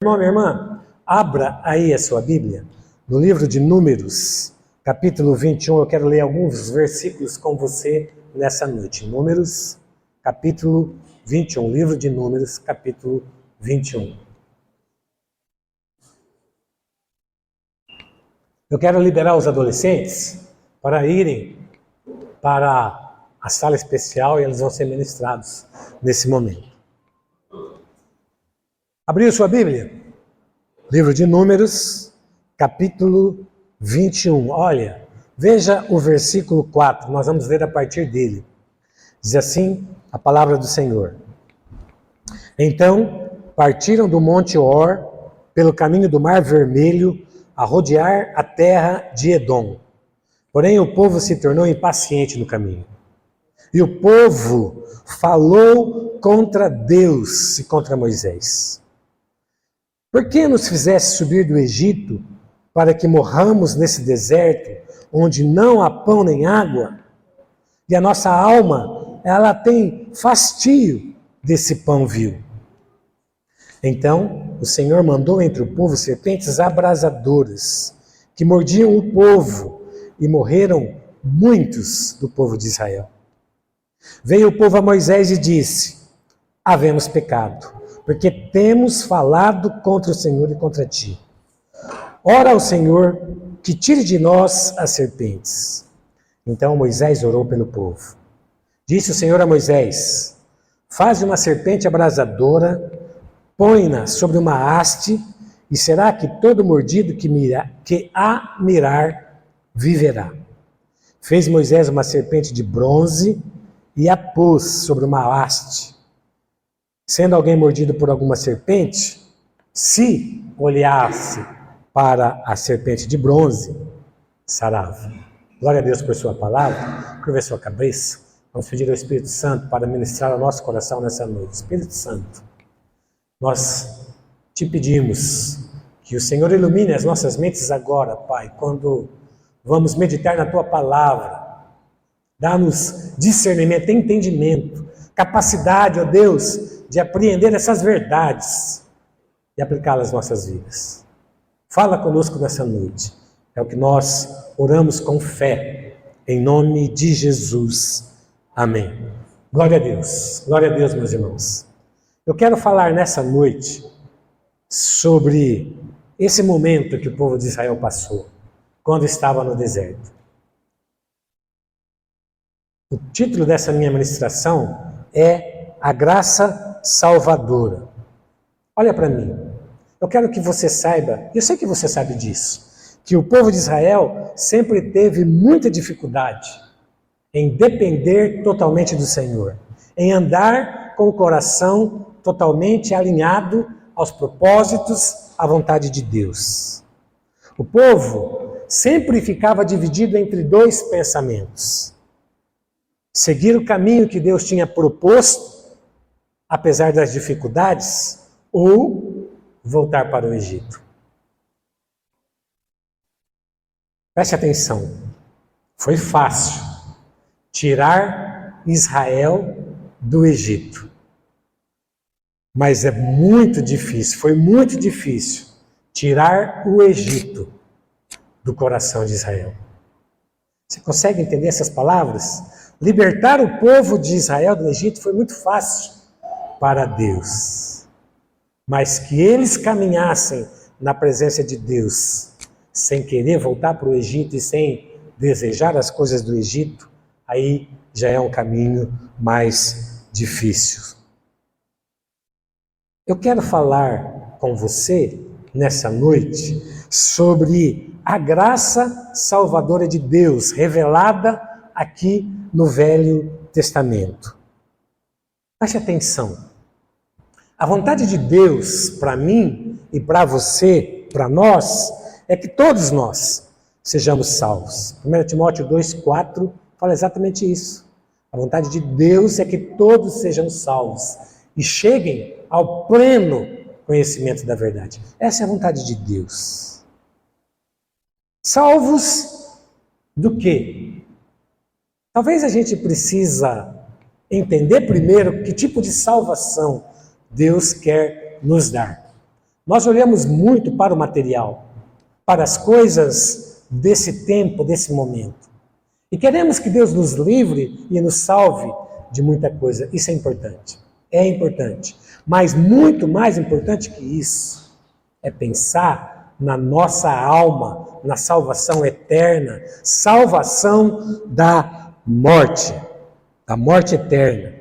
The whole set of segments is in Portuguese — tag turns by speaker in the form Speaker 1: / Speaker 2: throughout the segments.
Speaker 1: Irmão, minha irmã, abra aí a sua Bíblia, no livro de Números, capítulo 21. Eu quero ler alguns versículos com você nessa noite. Números, capítulo 21. Livro de Números, capítulo 21. Eu quero liberar os adolescentes para irem para a sala especial e eles vão ser ministrados nesse momento. Abriu sua Bíblia? Livro de Números, capítulo 21. Olha, veja o versículo 4, nós vamos ler a partir dele. Diz assim a palavra do Senhor. Então, partiram do Monte Hor, pelo caminho do Mar Vermelho, a rodear a terra de Edom. Porém, o povo se tornou impaciente no caminho. E o povo falou contra Deus e contra Moisés. Por que nos fizesse subir do Egito para que morramos nesse deserto, onde não há pão nem água? E a nossa alma, ela tem fastio desse pão vil. Então, o Senhor mandou entre o povo serpentes abrasadoras, que mordiam o povo, e morreram muitos do povo de Israel. Veio o povo a Moisés e disse: havemos pecado, porque temos falado contra o Senhor e contra ti. Ora ao Senhor que tire de nós as serpentes. Então Moisés orou pelo povo. Disse o Senhor a Moisés: faze uma serpente abrasadora, põe-na sobre uma haste, e será que todo mordido que a mirar viverá. Fez Moisés uma serpente de bronze e a pôs sobre uma haste. Sendo alguém mordido por alguma serpente, se olhasse para a serpente de bronze, sarava. Glória a Deus por sua palavra. Curva a sua cabeça. Vamos pedir ao Espírito Santo para ministrar ao nosso coração nessa noite. Espírito Santo, nós te pedimos que o Senhor ilumine as nossas mentes agora, Pai, quando vamos meditar na tua palavra. Dá-nos discernimento, entendimento, capacidade, ó Deus, de apreender essas verdades e aplicá-las às nossas vidas. Fala conosco nessa noite. É o que nós oramos com fé, em nome de Jesus. Amém. Glória a Deus, meus irmãos. Eu quero falar nessa noite sobre esse momento que o povo de Israel passou, quando estava no deserto. O título dessa minha ministração é A Graça Salvadora. Olha para mim. Eu quero que você saiba, eu sei que você sabe disso, que o povo de Israel sempre teve muita dificuldade em depender totalmente do Senhor, em andar com o coração totalmente alinhado aos propósitos, à vontade de Deus. O povo sempre ficava dividido entre dois pensamentos: seguir o caminho que Deus tinha proposto, apesar das dificuldades, ou voltar para o Egito. Preste atenção. Foi fácil tirar Israel do Egito. Mas é muito difícil, foi muito difícil tirar o Egito do coração de Israel. Você consegue entender essas palavras? Libertar o povo de Israel do Egito foi muito fácil para Deus. Mas que eles caminhassem na presença de Deus, sem querer voltar para o Egito e sem desejar as coisas do Egito, aí já é um caminho mais difícil. Eu quero falar com você nessa noite sobre a graça salvadora de Deus revelada aqui no Velho Testamento. Preste atenção. A vontade de Deus para mim e para você, para nós, é que todos nós sejamos salvos. 1 Timóteo 2,4 fala exatamente isso. A vontade de Deus é que todos sejam salvos e cheguem ao pleno conhecimento da verdade. Essa é a vontade de Deus. Salvos do quê? Talvez a gente precisa entender primeiro que tipo de salvação Deus quer nos dar. Nós olhamos muito para o material, para as coisas desse tempo, desse momento. E queremos que Deus nos livre e nos salve de muita coisa. Isso é importante. É importante. Mas muito mais importante que isso é pensar na nossa alma, na salvação eterna, salvação da morte eterna.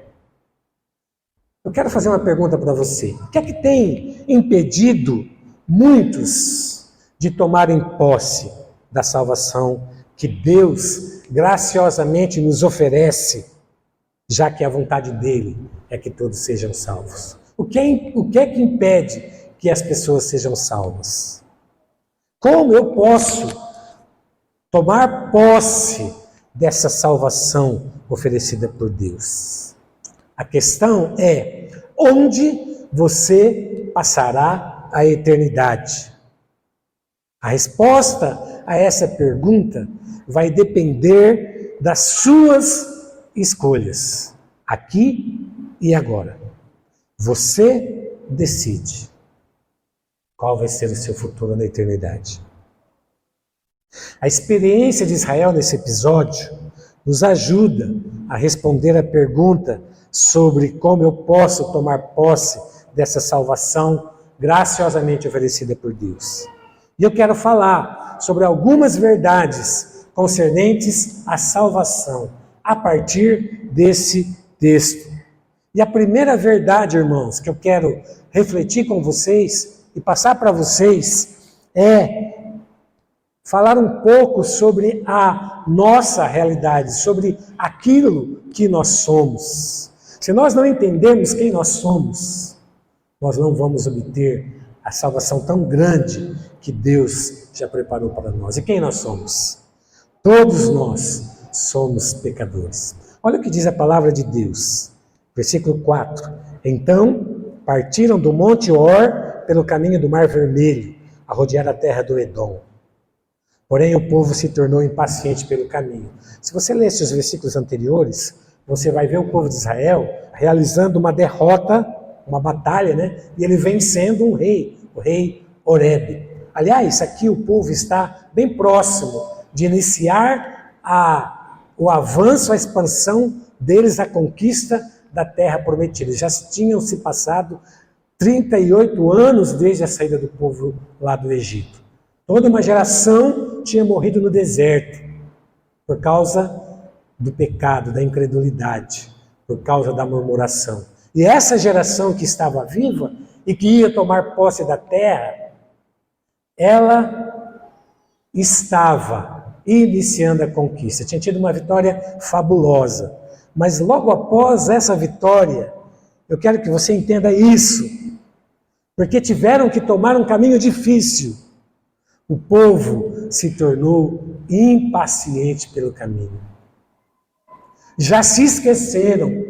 Speaker 1: Eu quero fazer uma pergunta para você. O que é que tem impedido muitos de tomarem posse da salvação que Deus graciosamente nos oferece, já que a vontade dele é que todos sejam salvos? O que é que impede que as pessoas sejam salvas? Como eu posso tomar posse dessa salvação oferecida por Deus? A questão é, onde você passará a eternidade? A resposta a essa pergunta vai depender das suas escolhas, aqui e agora. Você decide qual vai ser o seu futuro na eternidade. A experiência de Israel nesse episódio nos ajuda a responder a pergunta sobre como eu posso tomar posse dessa salvação graciosamente oferecida por Deus. E eu quero falar sobre algumas verdades concernentes à salvação a partir desse texto. E a primeira verdade, irmãos, que eu quero refletir com vocês e passar para vocês é falar um pouco sobre a nossa realidade, sobre aquilo que nós somos. Se nós não entendermos quem nós somos, nós não vamos obter a salvação tão grande que Deus já preparou para nós. E quem nós somos? Todos nós somos pecadores. Olha o que diz a palavra de Deus. Versículo 4. Então partiram do Monte Hor pelo caminho do Mar Vermelho, a rodear a terra do Edom. Porém o povo se tornou impaciente pelo caminho. Se você lesse os versículos anteriores, você vai ver o povo de Israel realizando uma derrota, uma batalha, né? E ele vencendo um rei, o rei Oreb. Aliás, aqui o povo está bem próximo de iniciar o avanço, a expansão deles, a conquista da terra prometida. Já tinham se passado 38 anos desde a saída do povo lá do Egito. Toda uma geração tinha morrido no deserto por causa do pecado, da incredulidade, por causa da murmuração. E essa geração que estava viva e que ia tomar posse da terra, ela estava iniciando a conquista. Tinha tido uma vitória fabulosa. Mas logo após essa vitória, eu quero que você entenda isso, porque tiveram que tomar um caminho difícil. O povo se tornou impaciente pelo caminho. Já se esqueceram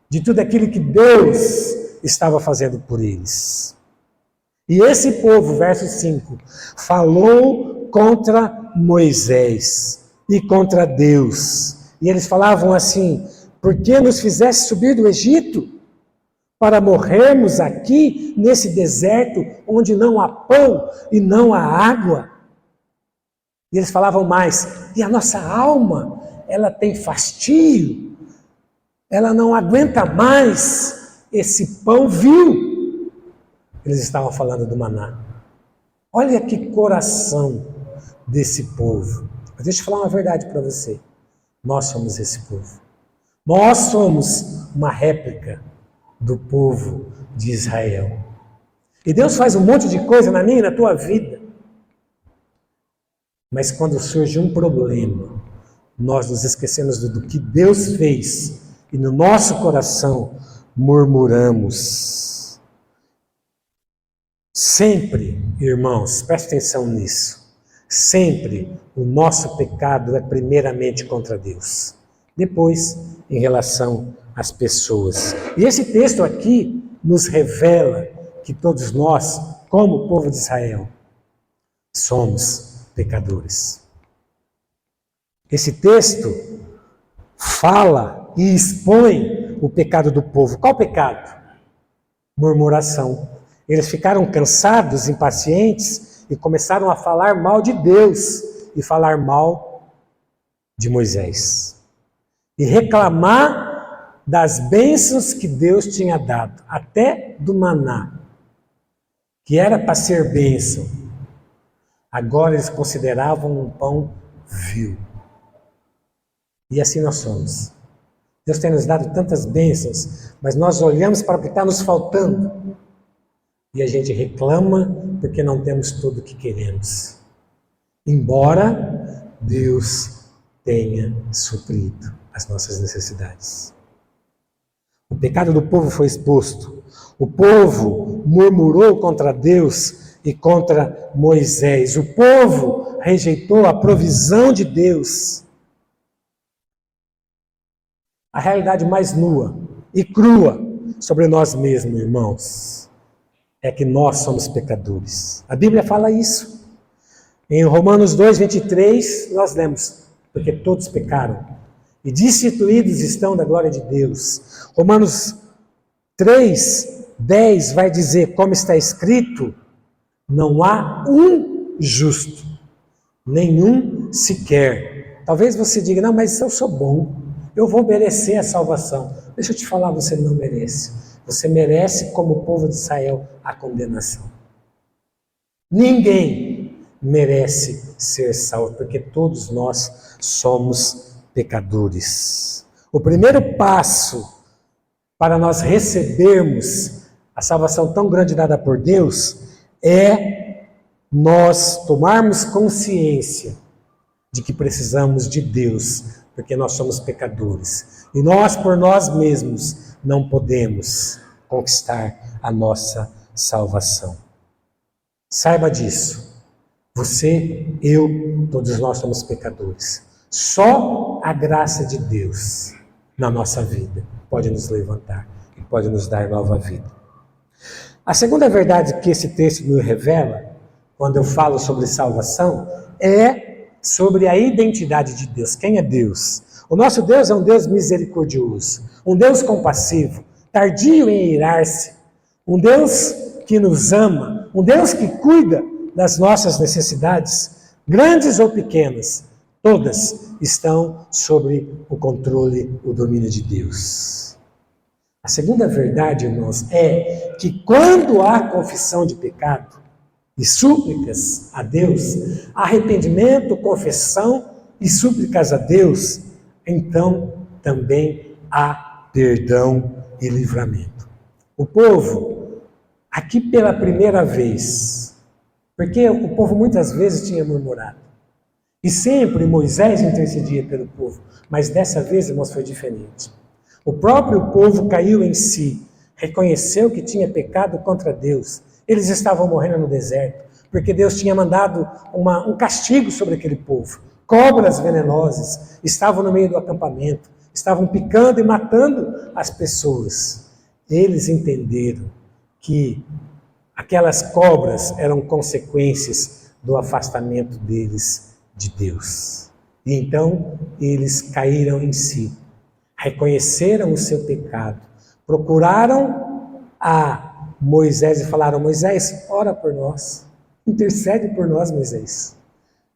Speaker 1: de tudo aquilo que Deus estava fazendo por eles. E esse povo, verso 5, falou contra Moisés e contra Deus. E eles falavam assim: por que nos fizeste subir do Egito para morrermos aqui nesse deserto onde não há pão e não há água? E eles falavam mais: e a nossa alma, ela tem fastio, ela não aguenta mais esse pão vil. Eles estavam falando do maná. Olha que coração desse povo. Mas deixa eu falar uma verdade para você. Nós somos esse povo. Nós somos uma réplica do povo de Israel. E Deus faz um monte de coisa na minha e na tua vida. Mas quando surge um problema, nós nos esquecemos do que Deus fez e no nosso coração murmuramos. Sempre, irmãos, preste atenção nisso. Sempre o nosso pecado é primeiramente contra Deus. Depois, em relação às pessoas. E esse texto aqui nos revela que todos nós, como o povo de Israel, somos pecadores. Esse texto fala e expõe o pecado do povo. Qual pecado? Murmuração. Eles ficaram cansados, impacientes e começaram a falar mal de Deus e falar mal de Moisés. E reclamar das bênçãos que Deus tinha dado, até do maná, que era para ser bênção. Agora eles consideravam um pão vil. E assim nós somos. Deus tem nos dado tantas bênçãos, mas nós olhamos para o que está nos faltando. E a gente reclama porque não temos tudo o que queremos. Embora Deus tenha suprido as nossas necessidades. O pecado do povo foi exposto. O povo murmurou contra Deus e contra Moisés. O povo rejeitou a provisão de Deus. A realidade mais nua e crua sobre nós mesmos, irmãos, é que nós somos pecadores. A Bíblia fala isso. Em Romanos 2, 23, nós lemos, porque todos pecaram e destituídos estão da glória de Deus. Romanos 3, 10 vai dizer, como está escrito, não há um justo, nenhum sequer. Talvez você diga, não, mas eu sou bom, eu vou merecer a salvação. Deixa eu te falar, você não merece. Você merece, como o povo de Israel, a condenação. Ninguém merece ser salvo, porque todos nós somos pecadores. O primeiro passo para nós recebermos a salvação tão grande dada por Deus é nós tomarmos consciência de que precisamos de Deus, porque nós somos pecadores. E nós, por nós mesmos, não podemos conquistar a nossa salvação. Saiba disso. Você, eu, todos nós somos pecadores. Só a graça de Deus na nossa vida pode nos levantar e pode nos dar nova vida. A segunda verdade que esse texto nos revela, quando eu falo sobre salvação, é sobre a identidade de Deus. Quem é Deus? O nosso Deus é um Deus misericordioso, um Deus compassivo, tardio em irar-se, um Deus que nos ama, um Deus que cuida das nossas necessidades, grandes ou pequenas, todas estão sob o controle, o domínio de Deus. A segunda verdade, irmãos, é que quando há confissão de pecado e súplicas a Deus, arrependimento, confissão e súplicas a Deus, então também há perdão e livramento. O povo, aqui pela primeira vez, porque o povo muitas vezes tinha murmurado, e sempre Moisés intercedia pelo povo, mas dessa vez, irmãos, foi diferente. O próprio povo caiu em si, reconheceu que tinha pecado contra Deus. Eles estavam morrendo no deserto, porque Deus tinha mandado um castigo sobre aquele povo. Cobras venenosas estavam no meio do acampamento, estavam picando e matando as pessoas. Eles entenderam que aquelas cobras eram consequências do afastamento deles de Deus. E então eles caíram em si, reconheceram o seu pecado, procuraram a Moisés e falaram: Moisés, ora por nós, intercede por nós, Moisés.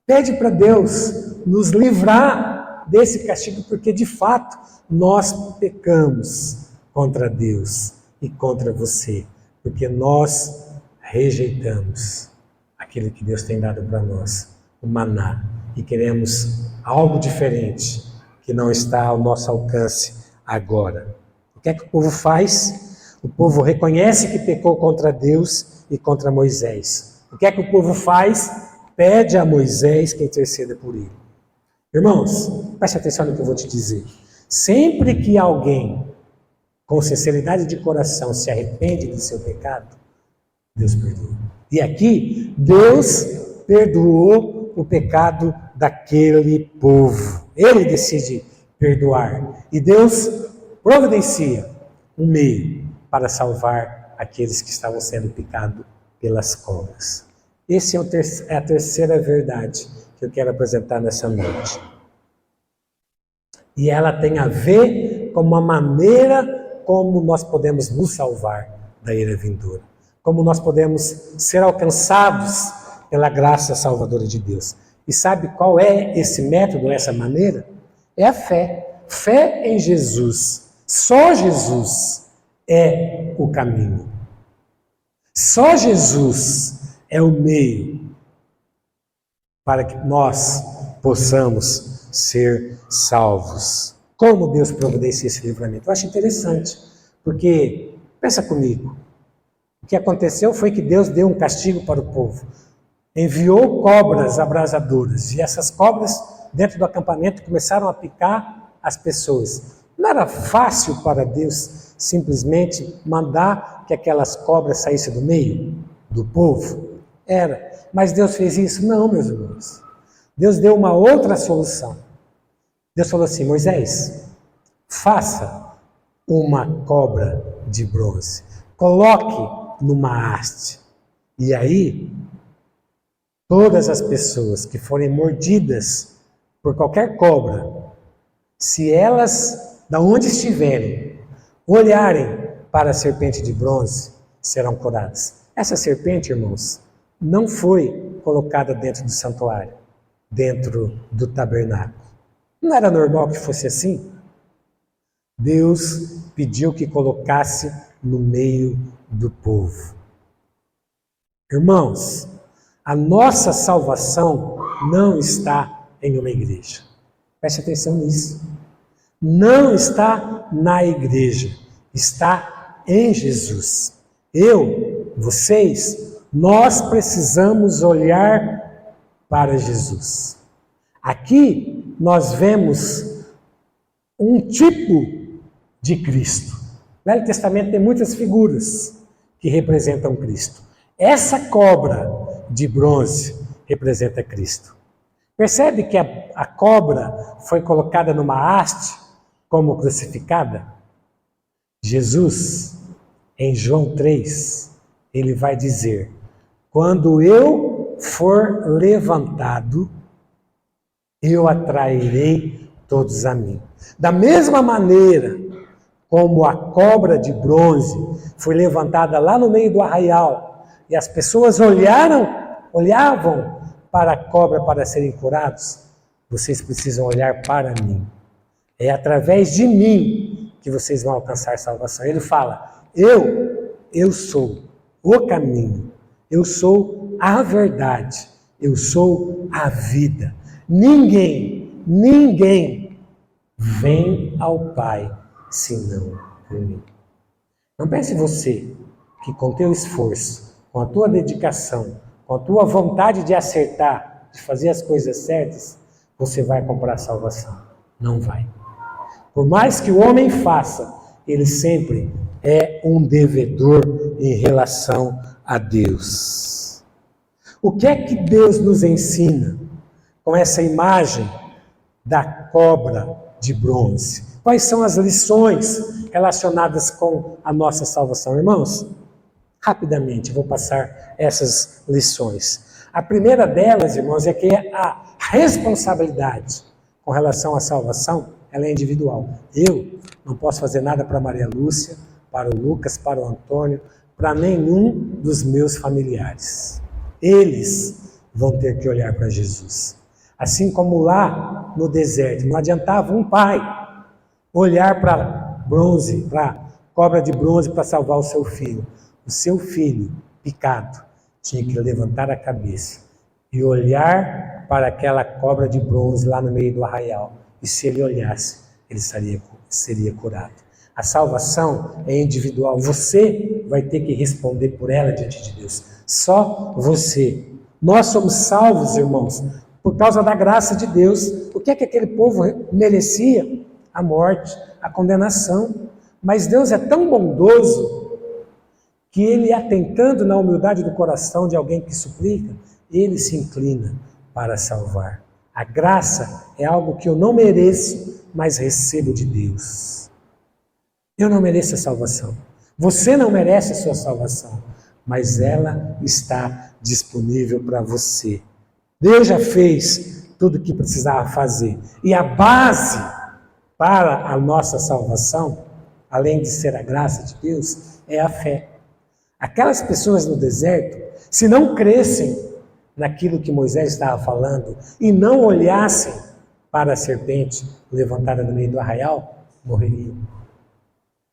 Speaker 1: Pede para Deus nos livrar desse castigo, porque de fato nós pecamos contra Deus e contra você, porque nós rejeitamos aquilo que Deus tem dado para nós, o maná, e queremos algo diferente que não está ao nosso alcance agora. O que é que o povo faz? O povo reconhece que pecou contra Deus e contra Moisés. O que é que o povo faz? Pede a Moisés que interceda por ele. Irmãos, preste atenção no que eu vou te dizer. Sempre que alguém, com sinceridade de coração, se arrepende do seu pecado, Deus perdoa. E aqui, Deus perdoou o pecado daquele povo. Ele decide perdoar. E Deus providencia um meio para salvar aqueles que estavam sendo picados pelas cobras. Essa é a terceira verdade que eu quero apresentar nessa noite. E ela tem a ver com uma maneira como nós podemos nos salvar da ira vindoura. como nós podemos ser alcançados pela graça salvadora de Deus. E sabe qual é esse método, essa maneira? É a fé. Fé em Jesus. Só Jesus é o caminho. Só Jesus é o meio para que nós possamos ser salvos. Como Deus providencia esse livramento? Eu acho interessante, porque, pensa comigo, o que aconteceu foi que Deus deu um castigo para o povo. Enviou cobras abrasadoras, e essas cobras, dentro do acampamento, começaram a picar as pessoas. Não era fácil para Deus simplesmente mandar que aquelas cobras saíssem do meio do povo? Era. Mas Deus fez isso? Não, meus irmãos. Deus deu uma outra solução. Deus falou assim: Moisés, faça uma cobra de bronze. Coloque numa haste. E aí, todas as pessoas que forem mordidas por qualquer cobra, se elas, da onde estiverem, olharem para a serpente de bronze, serão curadas. Essa serpente, irmãos, não foi colocada dentro do santuário, dentro do tabernáculo. Não era normal que fosse assim? Deus pediu que colocasse no meio do povo. Irmãos, a nossa salvação não está em uma igreja. Preste atenção nisso. Não está na igreja, está em Jesus. Eu, vocês, nós precisamos olhar para Jesus. Aqui nós vemos um tipo de Cristo. No Velho Testamento tem muitas figuras que representam Cristo. Essa cobra de bronze representa Cristo. Percebe que a cobra foi colocada numa haste como crucificada? Jesus, em João 3, ele vai dizer: quando eu for levantado, eu atrairei todos a mim. Da mesma maneira como a cobra de bronze foi levantada lá no meio do arraial e as pessoas olhavam para a cobra para serem curados, vocês precisam olhar para mim. É através de mim que vocês vão alcançar salvação. Ele fala: eu sou o caminho, eu sou a verdade, eu sou a vida. Ninguém vem ao Pai senão por mim. Não pense você que com teu esforço, com a tua dedicação, com a tua vontade de acertar, de fazer as coisas certas, você vai comprar a salvação. Não vai. Por mais que o homem faça, ele sempre é um devedor em relação a Deus. O que é que Deus nos ensina com essa imagem da cobra de bronze? Quais são as lições relacionadas com a nossa salvação, irmãos? Rapidamente, vou passar essas lições. A primeira delas, irmãos, é que a responsabilidade com relação à salvação, ela é individual. Eu não posso fazer nada para a Maria Lúcia, para o Lucas, para o Antônio, para nenhum dos meus familiares. Eles vão ter que olhar para Jesus. Assim como lá no deserto, não adiantava um pai olhar para bronze, para cobra de bronze para salvar o seu filho. O seu filho, picado, tinha que levantar a cabeça e olhar para aquela cobra de bronze lá no meio do arraial. E se ele olhasse, ele seria curado. A salvação é individual. Você vai ter que responder por ela diante de Deus. Só você. Nós somos salvos, irmãos, por causa da graça de Deus. O que é que aquele povo merecia? A morte, a condenação. Mas Deus é tão bondoso que ele, atentando na humildade do coração de alguém que suplica, ele se inclina para salvar. A graça é algo que eu não mereço, mas recebo de Deus. Eu não mereço a salvação. Você não merece a sua salvação, mas ela está disponível para você. Deus já fez tudo o que precisava fazer. E a base para a nossa salvação, além de ser a graça de Deus, é a fé. Aquelas pessoas no deserto, se não crescem naquilo que Moisés estava falando e não olhassem para a serpente levantada no meio do arraial, morreriam.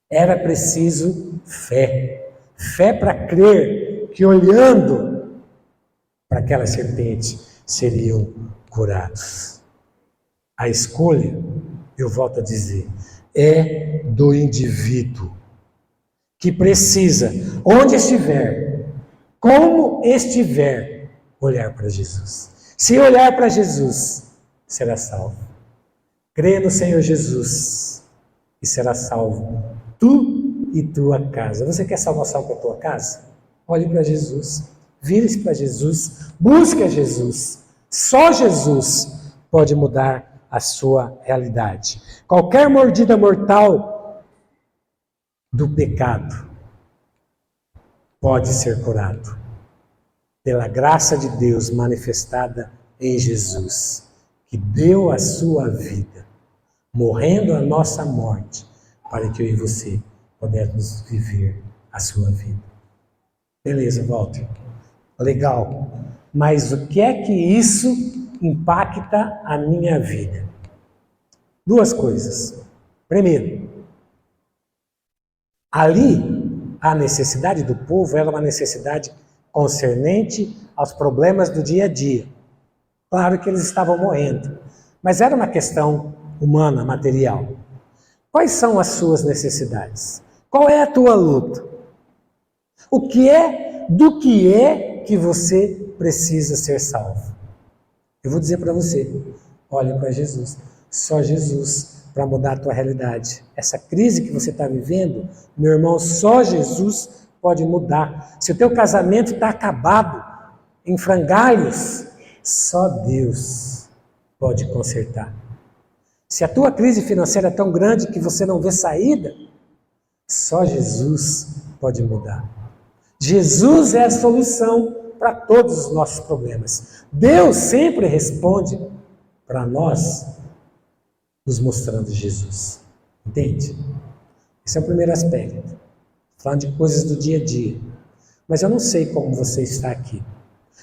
Speaker 1: Era preciso fé. Fé para crer que olhando para aquela serpente seriam curados. A escolha, eu volto a dizer, é do indivíduo que precisa, onde estiver, como estiver, olhar para Jesus. Se olhar para Jesus, será salvo. Crê no Senhor Jesus e será salvo. Tu e tua casa. Você quer salvação para a tua casa? Olhe para Jesus. Vire-se para Jesus. Busque a Jesus. Só Jesus pode mudar a sua realidade. Qualquer mordida mortal do pecado pode ser curado pela graça de Deus manifestada em Jesus, que deu a sua vida, morrendo a nossa morte, para que eu e você pudéssemos viver a sua vida. Beleza, Walter. Legal. Mas o que é que isso impacta a minha vida? Duas coisas. Primeiro, ali a necessidade do povo era uma necessidade concernente aos problemas do dia a dia. Claro que eles estavam morrendo, mas era uma questão humana, material. Quais são as suas necessidades? Qual é a tua luta? Do que é que você precisa ser salvo? Eu vou dizer para você, olha para Jesus. Só Jesus para mudar a tua realidade. Essa crise que você está vivendo, meu irmão, só Jesus pode mudar. Se o teu casamento está acabado, em frangalhos, só Deus pode consertar. Se a tua crise financeira é tão grande que você não vê saída, só Jesus pode mudar. Jesus é a solução para todos os nossos problemas. Deus sempre responde para nós, nos mostrando Jesus. Entende? Esse é o primeiro aspecto. Falando de coisas do dia a dia. Mas eu não sei como você está aqui.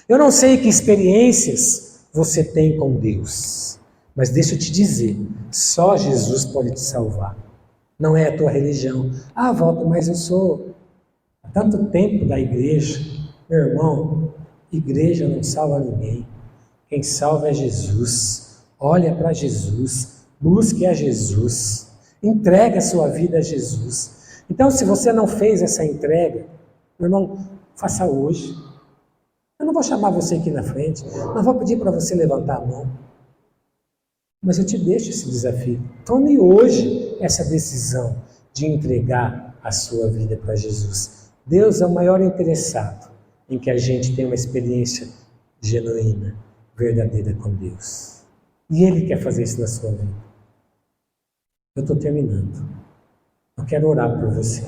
Speaker 1: Eu não sei que experiências você tem com Deus. Mas deixa eu te dizer, só Jesus pode te salvar. Não é a tua religião. Ah, Walter, mas eu sou há tanto tempo da igreja. Meu irmão, igreja não salva ninguém. Quem salva é Jesus. Olha para Jesus. Busque a Jesus. Entregue a sua vida a Jesus. Então, se você não fez essa entrega, meu irmão, faça hoje. Eu não vou chamar você aqui na frente, não vou pedir para você levantar a mão. Mas eu te deixo esse desafio. Tome hoje essa decisão de entregar a sua vida para Jesus. Deus é o maior interessado em que a gente tenha uma experiência genuína, verdadeira com Deus. E Ele quer fazer isso na sua vida. Eu estou terminando. Eu quero orar por você.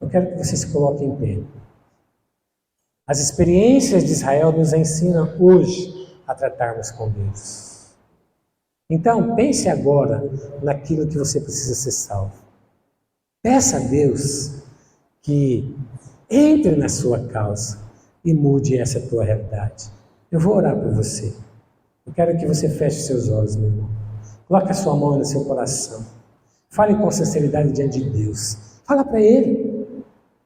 Speaker 1: Eu quero que você se coloque em pé. As experiências de Israel nos ensinam hoje a tratarmos com Deus. Então, pense agora naquilo que você precisa ser salvo. Peça a Deus que entre na sua causa e mude essa tua realidade. Eu vou orar por você. Eu quero que você feche seus olhos, meu irmão. Coloque a sua mão no seu coração. Fale com sinceridade diante de Deus. Fala para Ele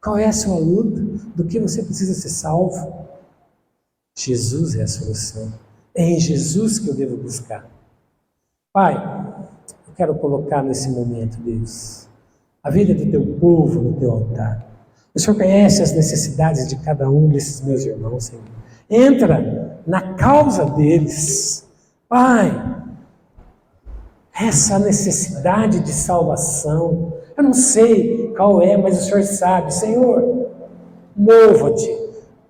Speaker 1: qual é a sua luta, do que você precisa ser salvo. Jesus é a solução. É em Jesus que eu devo buscar. Pai, eu quero colocar nesse momento, Deus, a vida do teu povo no teu altar. O Senhor conhece as necessidades de cada um desses meus irmãos, Senhor. Entra na causa deles. Pai, essa necessidade de salvação, eu não sei qual é, mas o Senhor sabe. Senhor, mova-te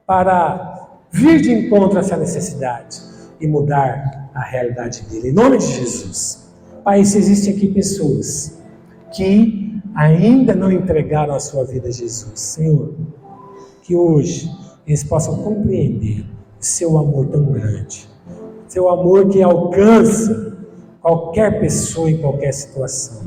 Speaker 1: para vir de encontro a essa necessidade e mudar a realidade dele. Em nome de Jesus. Pai, se existem aqui pessoas que ainda não entregaram a sua vida a Jesus, Senhor, que hoje eles possam compreender o seu amor tão grande, seu amor que alcança qualquer pessoa em qualquer situação.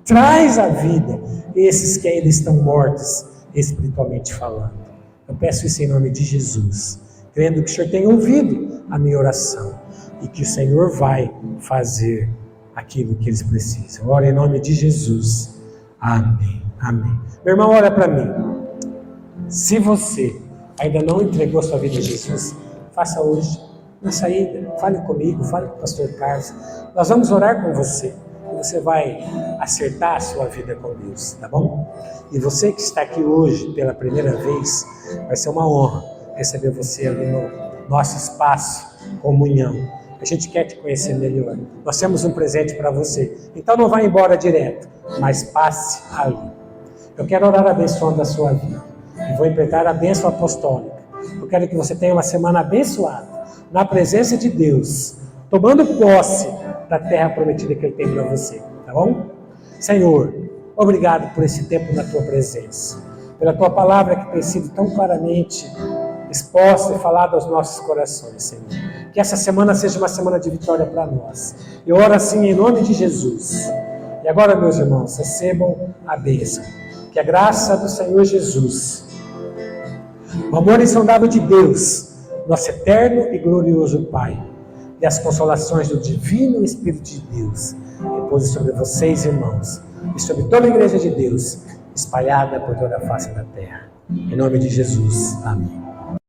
Speaker 1: Traz à vida esses que ainda estão mortos, espiritualmente falando. Eu peço isso em nome de Jesus, crendo que o Senhor tem ouvido a minha oração e que o Senhor vai fazer aquilo que eles precisam. Ora em nome de Jesus. Amém. Amém. Meu irmão, ora para mim. Se você ainda não entregou a sua vida a Jesus, faça hoje, na saída. Fale comigo, fale com o pastor Carlos. Nós vamos orar com você. E você vai acertar a sua vida com Deus, tá bom? E você que está aqui hoje pela primeira vez, vai ser uma honra receber você ali no nosso espaço, comunhão. A gente quer te conhecer melhor. Nós temos um presente para você. Então não vá embora direto, mas passe ali. Eu quero orar abençoando a sua vida. E vou implantar a bênção apostólica. Eu quero que você tenha uma semana abençoada, na presença de Deus, tomando posse da terra prometida que Ele tem para você. Tá bom? Senhor, obrigado por esse tempo na Tua presença. Pela Tua palavra que tem sido tão claramente exposta e falada aos nossos corações, Senhor. Que essa semana seja uma semana de vitória para nós. Eu oro assim em nome de Jesus. E agora, meus irmãos, recebam a bênção. Que a graça do Senhor Jesus, o amor insondável de Deus, nosso eterno e glorioso Pai, e as consolações do divino Espírito de Deus, repousem sobre vocês, irmãos, e sobre toda a igreja de Deus, espalhada por toda a face da terra. Em nome de Jesus. Amém.